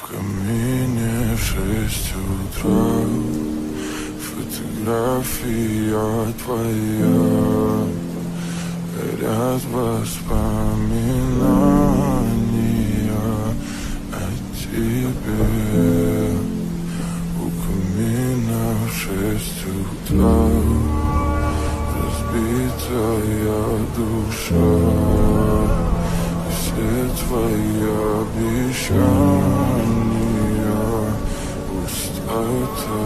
камине в 6 утра. Фотография твоя, горят воспоминания о тебе. У камина в 6 утра, разбитая душа, и все твои обещания пустота.